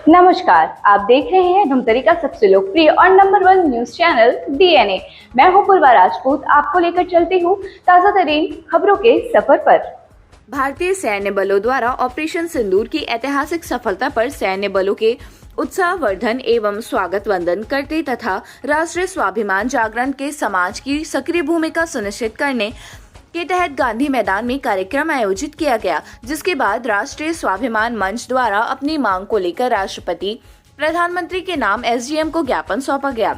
नमस्कार, आप देख रहे हैं धमतरी का सबसे लोकप्रिय और नंबर 1 न्यूज चैनल डीएनए। मैं हूं पूर्वा राजपूत, आपको लेकर चलती हूं ताजा तरीन खबरों के सफर पर। भारतीय सैन्य बलों द्वारा ऑपरेशन सिंदूर की ऐतिहासिक सफलता पर सैन्य बलों के उत्साहवर्धन एवं स्वागत वंदन करते तथा राष्ट्रीय स्वाभिमान जागरण के समाज की सक्रिय भूमिका सुनिश्चित करने के तहत गांधी मैदान में कार्यक्रम आयोजित किया गया, जिसके बाद राष्ट्रीय स्वाभिमान मंच द्वारा अपनी मांग को लेकर राष्ट्रपति प्रधानमंत्री के नाम एसडीएम को ज्ञापन सौंपा गया।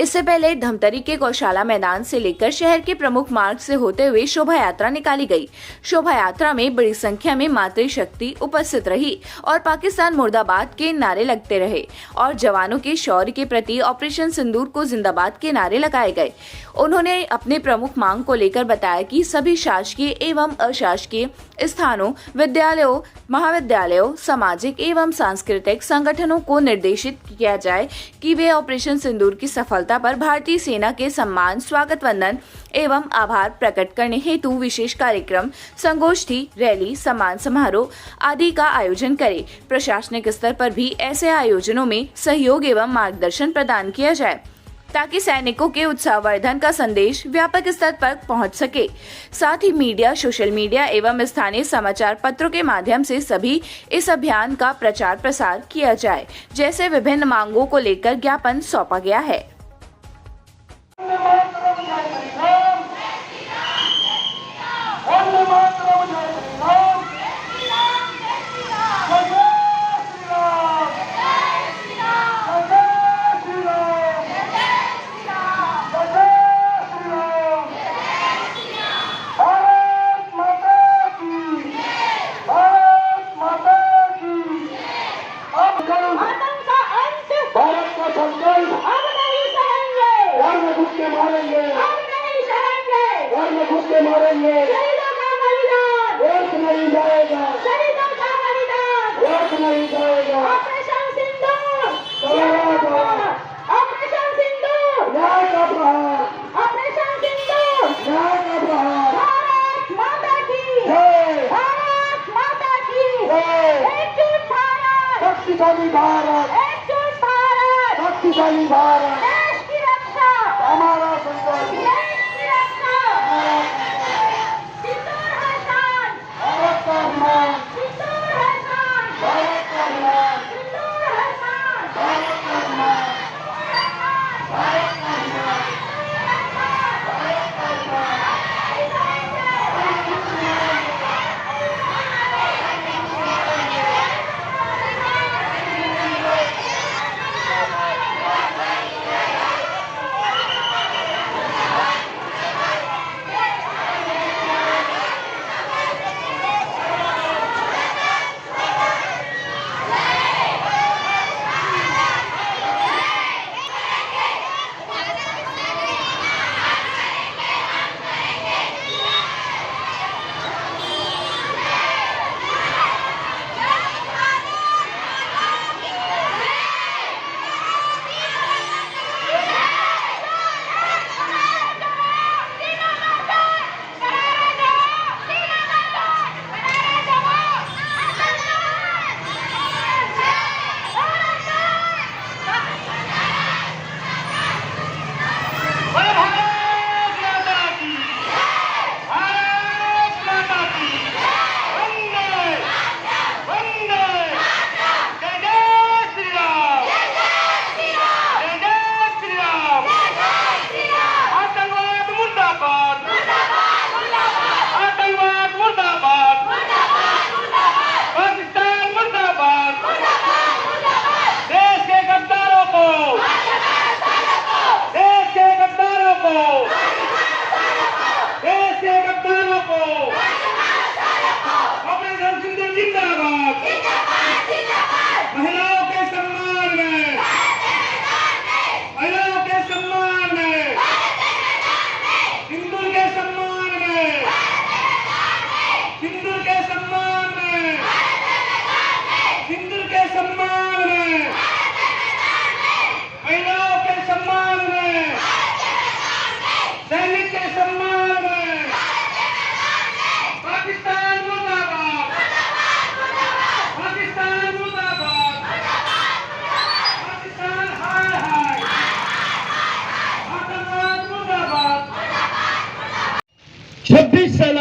इससे पहले धमतरी के गौशाला मैदान से लेकर शहर के प्रमुख मार्ग से होते हुए शोभा यात्रा निकाली गई। शोभा यात्रा में बड़ी संख्या में मातृशक्ति उपस्थित रही और पाकिस्तान मुर्दाबाद के नारे लगते रहे और जवानों के शौर्य के प्रति ऑपरेशन सिंदूर को जिंदाबाद के नारे लगाए गए। उन्होंने अपने प्रमुख मांग को लेकर बताया कि सभी शासकीय एवं अशासकीय स्थानों, विद्यालयों, महाविद्यालयों, सामाजिक एवं सांस्कृतिक संगठनों को निर्देशित किया जाए कि वे ऑपरेशन सिंदूर की सफलता पर भारतीय सेना के सम्मान, स्वागत वंदन एवं आभार प्रकट करने हेतु विशेष कार्यक्रम, संगोष्ठी, रैली, सम्मान समारोह आदि का आयोजन करें। प्रशासनिक स्तर पर भी ऐसे आयोजनों में सहयोग एवं मार्गदर्शन प्रदान किया जाए ताकि सैनिकों के उत्साहवर्धन का संदेश व्यापक स्तर पर पहुंच सके। साथ ही मीडिया, सोशल मीडिया एवं स्थानीय समाचार पत्रों के माध्यम से सभी इस अभियान का प्रचार प्रसार किया जाए, जैसे विभिन्न मांगों को लेकर ज्ञापन सौंपा गया है। मारेंगे व्यर्थ नहीं जाएगा, व्यर्थ नहीं जाएगा। ऑपरेशन सिंदूर, ऑपरेशन सिंदूर, न्याय का प्रहार, ऑपरेशन सिंदूर, न्याय का प्रहार। भारत माता की जय, भारत माता की जय। एकजुट भारत, शक्तिशाली भारत, एकजुट भारत, शक्तिशाली भारत, देश की रक्षा, हमारा संकल्प। देश की रक्षा। सिंदूर है शान, भारत का अभिमान, सिंदूर है शान, भारत का अभिमान, सिंदूर है शान, भारत का अभिमान, भारत का अभिमान।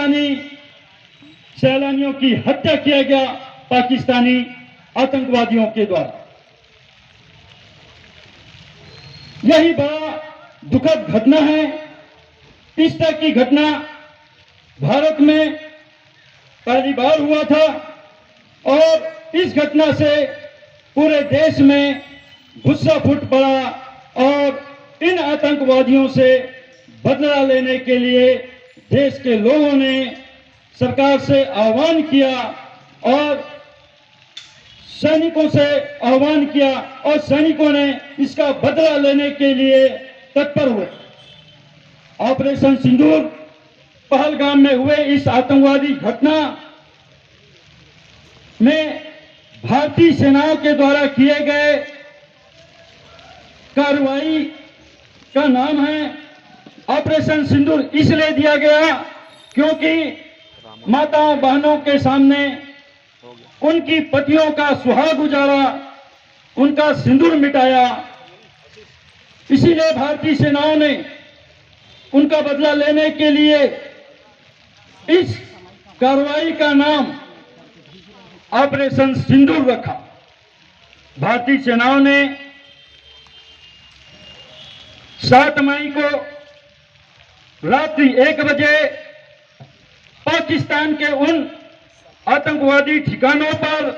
पाकिस्तानी सैलानियों की हत्या किया गया पाकिस्तानी आतंकवादियों के द्वारा। यही बड़ा दुखद घटना है। इस तरह की घटना भारत में पहली बार हुआ था और इस घटना से पूरे देश में गुस्सा फूट पड़ा और इन आतंकवादियों से बदला लेने के लिए देश के लोगों ने सरकार से आह्वान किया और सैनिकों से आह्वान किया और सैनिकों ने इसका बदला लेने के लिए तत्पर हुए। ऑपरेशन सिंदूर पहलगाम में हुए इस आतंकवादी घटना में भारतीय सेनाओं के द्वारा किए गए कार्रवाई का नाम है ऑपरेशन सिंदूर। इसलिए दिया गया क्योंकि माताओं बहनों के सामने उनकी पतियों का सुहाग उजाड़ा, उनका सिंदूर मिटाया। इसीलिए भारतीय सेनाओं ने उनका बदला लेने के लिए इस कार्रवाई का नाम ऑपरेशन सिंदूर रखा। भारतीय सेनाओं ने 7 मई को रात्रि 1 बजे पाकिस्तान के उन आतंकवादी ठिकानों पर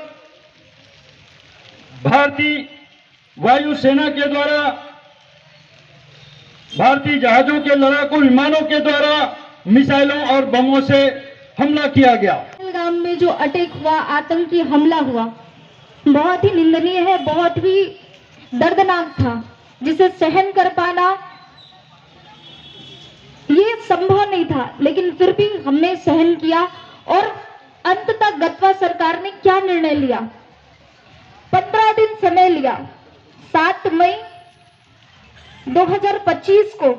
भारतीय वायुसेना के द्वारा, भारतीय जहाजों के लड़ाकू विमानों के द्वारा मिसाइलों और बमों से हमला किया गया। पहलगाम में जो अटैक हुआ, आतंकी हमला हुआ, बहुत ही निंदनीय है, बहुत ही दर्दनाक था, जिसे सहन कर पाना ये संभव नहीं था, लेकिन फिर भी हमने सहन किया। और अंततः गतवा सरकार ने क्या निर्णय लिया? 15 दिन समय लिया। 7 मई 2025 को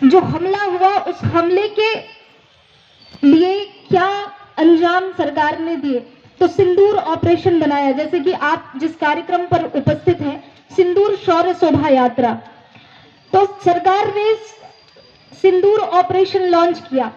जो हमला हुआ, उस हमले के लिए क्या अंजाम सरकार ने दिए? तो सिंदूर ऑपरेशन बनाया। जैसे कि आप जिस कार्यक्रम पर उपस्थित हैं, सिंदूर शौर्य शोभा यात्रा, तो सरकार ने सिंदूर ऑपरेशन लॉन्च किया,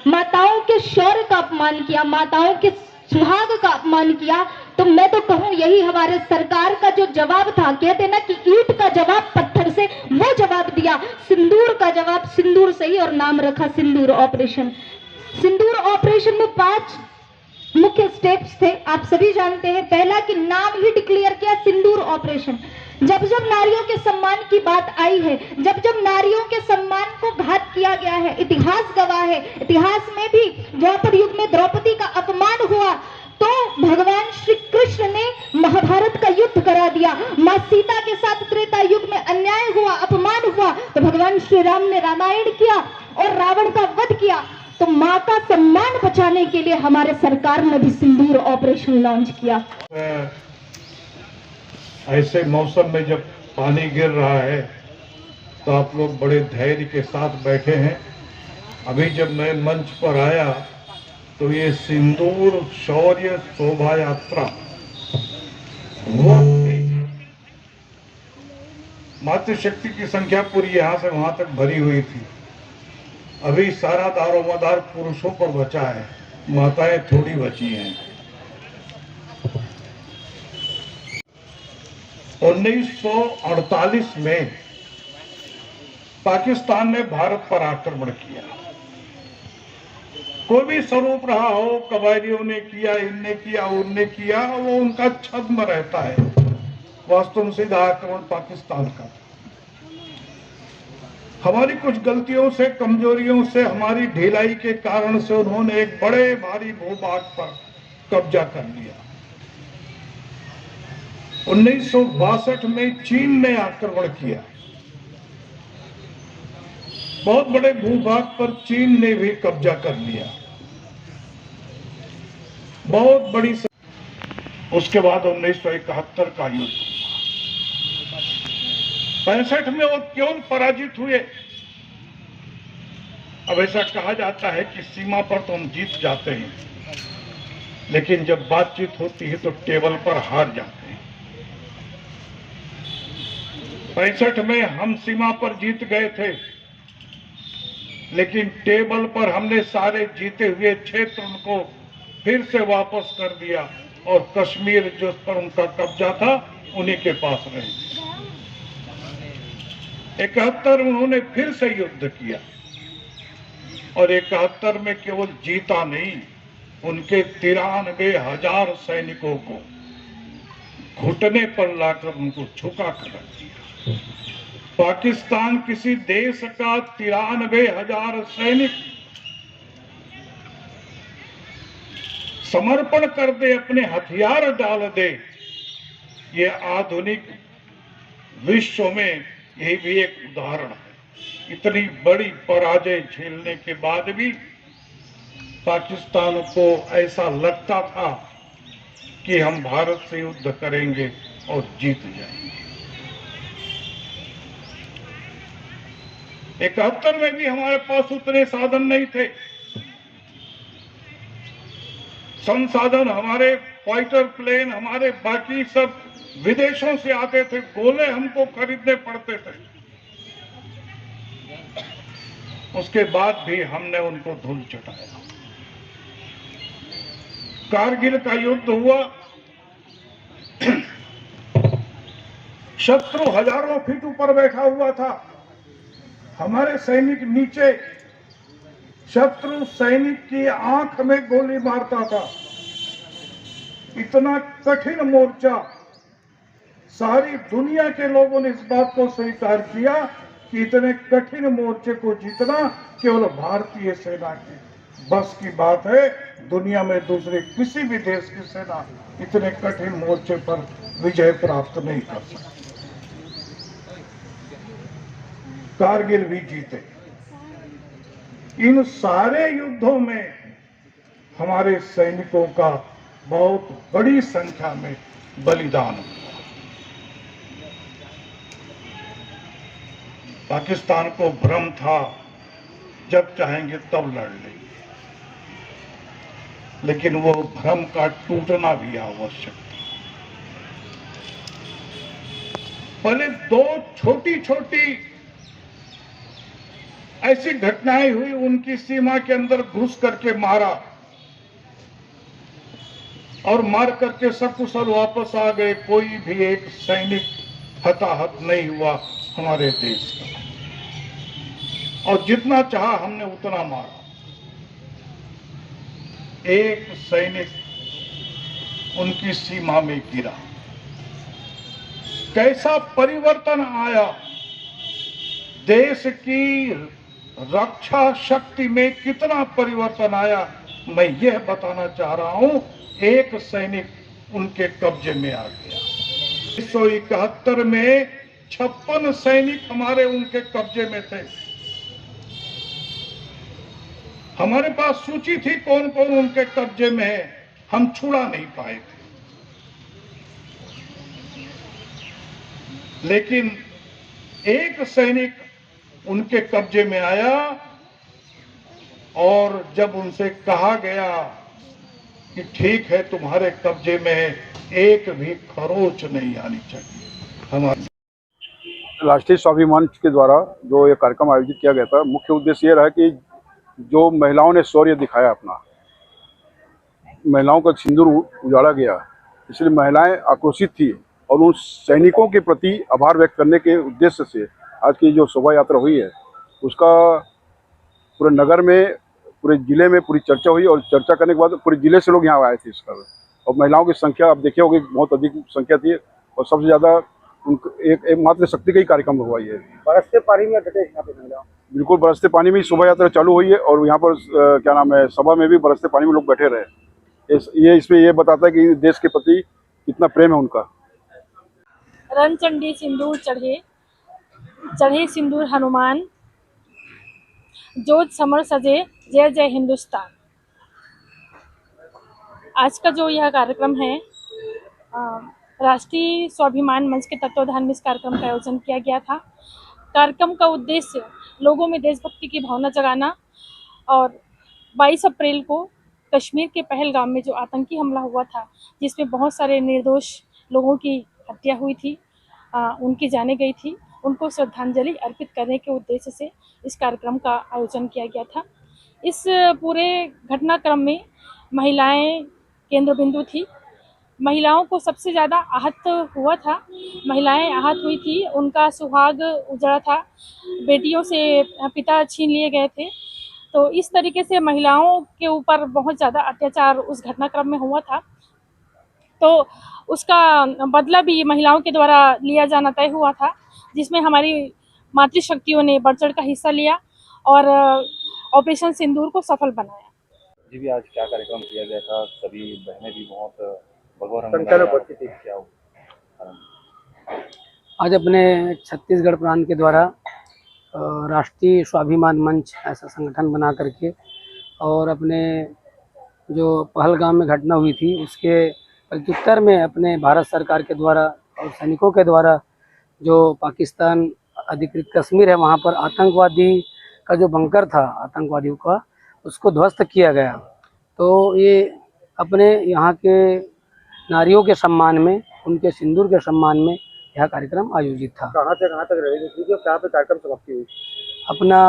माताओं के शौर्य का अपमान किया, माताओं के सुहाग का अपमान किया। तो मैं तो कहूं यही हमारे सरकार का जो जवाब था, कहते ना कि ईंट का जवाब पत्थर से, वो जवाब दिया। सिंदूर का जवाब सिंदूर से ही, और नाम रखा सिंदूर ऑपरेशन। सिंदूर ऑपरेशन में 5 मुख्य स्टेप्स थे, आप सभी जानते हैं। पहला कि नाम ही डिक्लेयर किया, सिंदूर ऑपरेशन। जब जब नारियों के सम्मान की बात आई है, जब जब नारियों के सम्मान को घात किया गया है, इतिहास गवाह है। इतिहास में भी द्वापर युग में द्रौपदी का अपमान हुआ तो भगवान श्री कृष्ण ने महाभारत का युद्ध करा दिया। मां सीता के साथ त्रेता युग में अन्याय हुआ, अपमान हुआ, तो भगवान श्री राम ने रामायण किया और रावण का वध किया। तो मां का सम्मान बचाने के लिए हमारे सरकार ने भी सिंदूर ऑपरेशन लॉन्च किया। ऐसे मौसम में जब पानी गिर रहा है तो आप लोग बड़े धैर्य के साथ बैठे हैं। अभी जब मैं मंच पर आया तो ये सिंदूर शौर्य शोभा यात्रा वो मातृशक्ति की संख्या पूरी यहां से वहां तक भरी हुई थी। अभी सारा दारोमदार पुरुषों पर बचा है, माताएं थोड़ी बची हैं। 1948 में पाकिस्तान ने भारत पर आक्रमण किया। कोई भी स्वरूप रहा हो, कबायलियों ने किया, इनने किया, उनने किया, वो उनका छद्म रहता है। वास्तव में सीधा आक्रमण पाकिस्तान का। हमारी कुछ गलतियों से, कमजोरियों से, हमारी ढिलाई के कारण से उन्होंने एक बड़े भारी भूभाग पर कब्जा कर लिया। 1962 में चीन ने आक्रमण किया। बहुत बड़े भूभाग पर चीन ने भी कब्जा कर लिया। बहुत बड़ी उसके बाद 1971 का युद्ध। 65 में वो क्यों पराजित हुए? अब ऐसा कहा जाता है कि सीमा पर तो हम जीत जाते हैं, लेकिन जब बातचीत होती है तो टेबल पर हार जाते हैं। 65 में हम सीमा पर जीत गए थे, लेकिन टेबल पर हमने सारे जीते हुए क्षेत्र उनको फिर से वापस कर दिया और कश्मीर जिस पर उनका कब्जा था उन्हीं के पास रह गया। 71 उन्होंने फिर से युद्ध किया और 71 में केवल जीता नहीं, उनके 93,000 सैनिकों को घुटने पर लाकर उनको झुका कर रख दिया। पाकिस्तान किसी देश का 93,000 सैनिक समर्पण कर दे, अपने हथियार डाल दे, ये आधुनिक विश्व में यही भी एक उदाहरण है। इतनी बड़ी पराजय झेलने के बाद भी पाकिस्तान को ऐसा लगता था कि हम भारत से युद्ध करेंगे और जीत जाएंगे। 71 में भी हमारे पास उतने साधन नहीं थे। संसाधन हमारे फाइटर प्लेन, हमारे बाकी सब विदेशों से आते थे, गोले हमको खरीदने पड़ते थे। उसके बाद भी हमने उनको धूल चटाया। कारगिल का युद्ध हुआ, शत्रु हजारों फीट ऊपर बैठा हुआ था, हमारे सैनिक नीचे, शत्रु सैनिक की आंख में गोली मारता था। इतना कठिन मोर्चा, सारी दुनिया के लोगों ने इस बात को स्वीकार किया कि इतने कठिन मोर्चे को जीतना केवल भारतीय सेना की बस की बात है। दुनिया में दूसरे किसी भी देश की सेना इतने कठिन मोर्चे पर विजय प्राप्त नहीं कर सकती। कारगिल भी जीते। इन सारे युद्धों में हमारे सैनिकों का बहुत बड़ी संख्या में बलिदान हुआ। पाकिस्तान को भ्रम था जब चाहेंगे तब लड़ लेंगे, लेकिन वो भ्रम का टूटना भी आवश्यक था। पहले दो छोटी छोटी ऐसी घटनाएं हुई, उनकी सीमा के अंदर घुस करके मारा और मार करके सकुशल वापस आ गए। कोई भी एक सैनिक हताहत नहीं हुआ हमारे देश का, और जितना चाहा हमने उतना मारा। एक सैनिक उनकी सीमा में गिरा। कैसा परिवर्तन आया, देश की रक्षा शक्ति में कितना परिवर्तन आया, मैं यह बताना चाह रहा हूं। एक सैनिक उनके कब्जे में आ गया। 1971 में 56 सैनिक हमारे उनके कब्जे में थे। हमारे पास सूची थी कौन कौन उनके कब्जे में है, हम छुड़ा नहीं पाए थे। लेकिन एक सैनिक उनके कब्जे में आया और जब उनसे कहा गया कि ठीक है तुम्हारे कब्जे में एक भी खरोच नहीं आनी चाहिए। हमारे राष्ट्रीय स्वाभिमान के द्वारा जो ये कार्यक्रम आयोजित किया गया था, मुख्य उद्देश्य ये रहा कि जो महिलाओं ने शौर्य दिखाया, अपना महिलाओं का सिंदूर उजाड़ा गया, इसलिए महिलाएं आक्रोशित थी और उन सैनिकों के प्रति आभार व्यक्त करने के उद्देश्य से आज की जो शोभा यात्रा हुई है, उसका पूरे नगर में, पूरे जिले में पूरी चर्चा हुई और चर्चा करने के बाद पूरे जिले से लोग यहाँ आए थे इस पर। और महिलाओं की संख्या आप देखे होगी बहुत अधिक संख्या थी और सबसे ज़्यादा एक मात्र शक्ति का ही कार्यक्रम हुआ ये। बरसते पानी में डटे यहाँ पे महिला, बिल्कुल बरसते पानी में शोभा यात्रा चालू हुई है और यहाँ पर क्या नाम है, सभा में भी बरसते पानी में लोग बैठे रहे। ये इसमें ये बताता है कि देश के प्रति कितना प्रेम है उनका। रणचंडी सिंदूर चढ़े, चढ़े सिंदूर हनुमान, जोत समर सजे, जय जय हिंदुस्तान। आज का जो यह कार्यक्रम है, राष्ट्रीय स्वाभिमान मंच के तत्वाधान में इस कार्यक्रम का आयोजन किया गया था। कार्यक्रम का उद्देश्य लोगों में देशभक्ति की भावना जगाना और 22 अप्रैल को कश्मीर के पहलगाम में जो आतंकी हमला हुआ था, जिसमें बहुत सारे निर्दोष लोगों की हत्या हुई थी, उनकी जानें गई थी, उनको श्रद्धांजलि अर्पित करने के उद्देश्य से इस कार्यक्रम का आयोजन किया गया था। इस पूरे घटनाक्रम में महिलाएं केंद्र बिंदु थी। महिलाओं को सबसे ज़्यादा आहत हुआ था, महिलाएं आहत हुई थी, उनका सुहाग उजड़ा था, बेटियों से पिता छीन लिए गए थे। तो इस तरीके से महिलाओं के ऊपर बहुत ज़्यादा अत्याचार उस घटनाक्रम में हुआ था। तो उसका बदला भी महिलाओं के द्वारा लिया जाना तय हुआ था, जिसमें हमारी मातृशक्तियों ने बढ़ चढ़ का हिस्सा लिया और ऑपरेशन सिंदूर को सफल बनाया। जी भी आज क्या कार्यक्रम किया गया था? सभी बहनें भी बहुत भगवा रंग संख्या में उपस्थित थी। क्या हो? आज अपने छत्तीसगढ़ प्रांत के द्वारा राष्ट्रीय स्वाभिमान मंच ऐसा संगठन बना करके और अपने जो पहलगाम में घटना हुई थी उसके प्रत्युत्तर में अपने भारत सरकार के द्वारा और सैनिकों के द्वारा जो पाकिस्तान अधिकृत कश्मीर है वहाँ पर आतंकवादी का जो बंकर था आतंकवादियों का, उसको ध्वस्त किया गया। तो ये अपने यहाँ के नारियों के सम्मान में, उनके सिंदूर के सम्मान में यह कार्यक्रम आयोजित था। कहाँ तक रैली थी और कहाँ पे कार्यक्रम समाप्ति हुई? अपना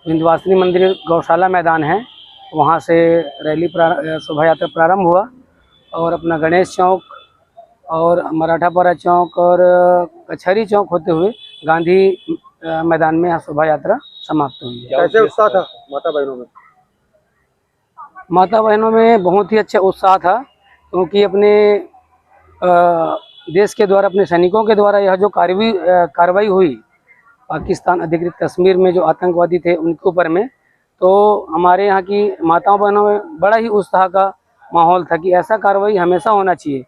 विंध्यवासिनी मंदिर गौशाला मैदान है, वहाँ से रैली शोभा यात्रा प्रारंभ हुआ और अपना गणेश चौक और मराठापारा चौक और कचहरी चौक होते हुए गांधी मैदान में यह शोभा यात्रा समाप्त हुई। कैसे उत्साह था माता बहनों में? माता बहनों में बहुत ही अच्छा उत्साह था, क्योंकि अपने देश के द्वारा, अपने सैनिकों के द्वारा यह जो कार्रवाई हुई पाकिस्तान अधिकृत कश्मीर में जो आतंकवादी थे उनके ऊपर में, तो हमारे यहाँ की माताओं बहनों में बड़ा ही उत्साह का माहौल था कि ऐसा कार्रवाई हमेशा होना चाहिए।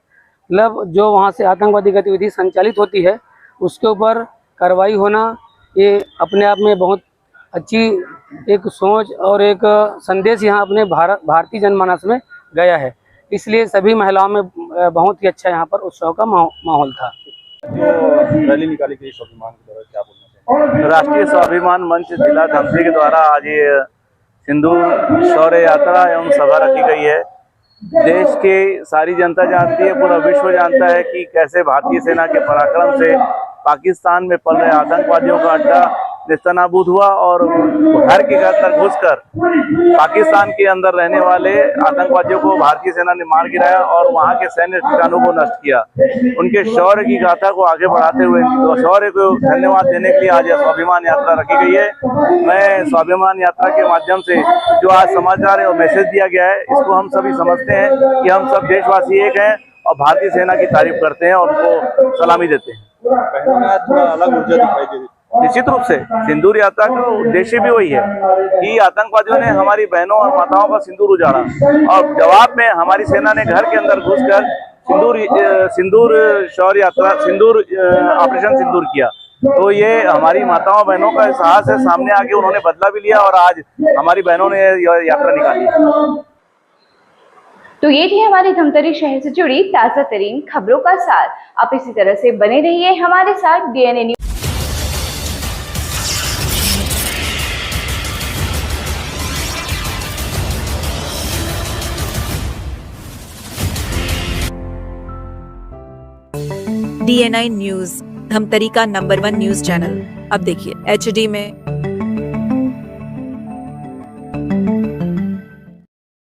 मतलब जो वहाँ से आतंकवादी गतिविधि संचालित होती है उसके ऊपर कार्रवाई होना, ये अपने आप में बहुत अच्छी एक सोच और एक संदेश यहाँ अपने भारतीय जनमानस में गया है। इसलिए सभी महिलाओं में बहुत ही अच्छा यहाँ पर उत्सव का माहौल था। जो रैली निकाली गई स्वाभिमान के द्वारा, क्या बोलना चाहिए? राष्ट्रीय स्वाभिमान मंच जिला धमतरी के द्वारा आज ये सिंदूर शौर्य यात्रा एवं सभा रखी गई है। देश की सारी जनता जानती है, पूरा विश्व जानता है कि कैसे भारतीय सेना के पराक्रम से पाकिस्तान में पल रहे आतंकवादियों का अड्डा नेस्तनाबूद हुआ और घर के घर तक घुसकर पाकिस्तान के अंदर रहने वाले आतंकवादियों को भारतीय सेना ने मार गिराया और वहां के सैन्य ठिकानों को नष्ट किया। उनके शौर्य की गाथा को आगे बढ़ाते हुए शौर्य को धन्यवाद देने के लिए आज यह स्वाभिमान यात्रा रखी गई है। मैं स्वाभिमान यात्रा के माध्यम से जो आज समाचार है और मैसेज दिया गया है, इसको हम सभी समझते हैं कि हम सब देशवासी एक हैं और भारतीय सेना की तारीफ करते हैं और उनको सलामी देते हैं। बहनों में आज थोड़ा अलग ऊर्जा दिखाई दे रही। निश्चित रूप से सिंदूर यात्रा का उद्देश्य भी वही है कि आतंकवादियों ने हमारी बहनों और माताओं का सिंदूर उजाड़ा और जवाब में हमारी सेना ने घर के अंदर घुसकर सिंदूर शौर्य यात्रा ऑपरेशन सिंदूर किया। तो ये हमारी माताओं बहनों का साहस है, सामने आके उन्होंने बदला भी लिया और आज हमारी बहनों ने यह यात्रा निकाली। तो ये थी हमारी धमतरी शहर से जुड़ी ताज़ा तरीन खबरों का सार। आप इसी तरह से बने रहिए हमारे साथ DNA news. DNI news, Dhamtari का नंबर 1 न्यूज चैनल। अब देखिए HD में,